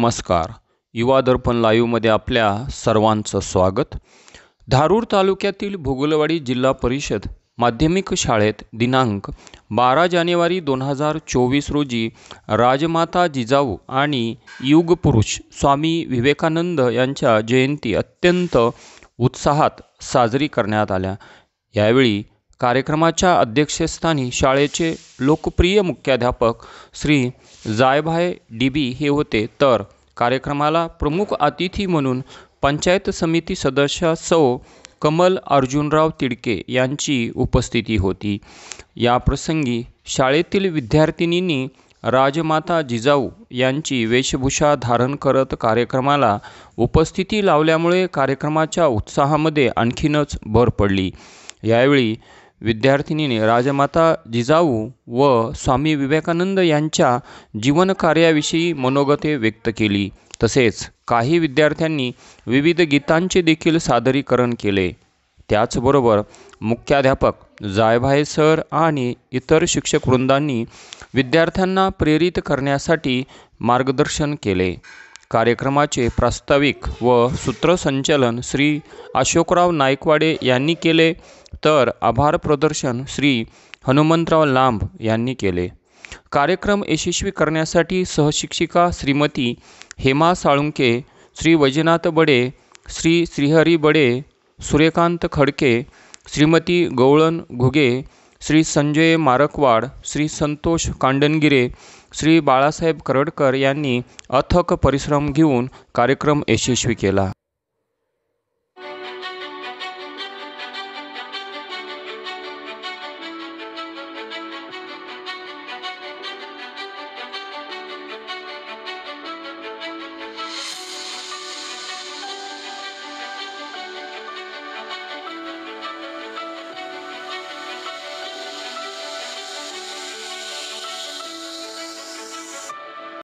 नमस्कार. युवा दर्पण लाईव्हमध्ये आपल्या सर्वांचं स्वागत. धारूर तालुक्यातील भोगलवाडी जिल्हा परिषद माध्यमिक शाळेत दिनांक 12 जानेवारी 2024 रोजी राजमाता जिजाऊ आणि युगपुरुष स्वामी विवेकानंद यांच्या जयंती अत्यंत उत्साहात साजरी करण्यात आल्या. यावेळी कार्यक्रमाच्या अध्यक्षस्थानी शाळेचे लोकप्रिय मुख्याध्यापक श्री जायभाई डीबी हे होते, तर कार्यक्रमाला प्रमुख अतिथी म्हणून पंचायत समिती सदस्य सौ कमल अर्जुनराव तिडके यांची उपस्थिती होती. या प्रसंगी शाळेतील विद्यार्थिनींनी राजमाता जिजाऊ यांची वेशभूषा धारण करत कार्यक्रमाला उपस्थिती लावल्यामुळे कार्यक्रमाच्या उत्साहामध्ये आणखीनच भर पडली. यावेळी विद्यार्थिनीने राजमाता जिजाऊ व स्वामी विवेकानंद यांच्या जीवनकार्याविषयी मनोगते व्यक्त केली. तसेच काही विद्यार्थ्यांनी विविध गीतांचे देखील सादरीकरण केले. त्याचबरोबर मुख्याध्यापक जायभाई सर आणि इतर शिक्षकवृंदांनी विद्यार्थ्यांना प्रेरित करण्यासाठी मार्गदर्शन केले. कार्यक्रमाचे प्रास्ताविक व सूत्रसंचालन श्री अशोकराव नाईकवाडे यांनी केले, तर आभार प्रदर्शन श्री हनुमंतराव लांब यांनी केले. कार्यक्रम यशस्वी करण्यासाठी सहशिक्षिका श्रीमती हेमा साळुंके, श्री वैजनाथ बडे, श्री श्रीहरी बडे, सूर्यकांत खडके, श्रीमती गवळण घुगे, श्री संजय मारकवाड, श्री संतोष कांडणगिरे, श्री बाळासाहेब करडकर यांनी अथक परिश्रम घेऊन कार्यक्रम यशस्वी केला.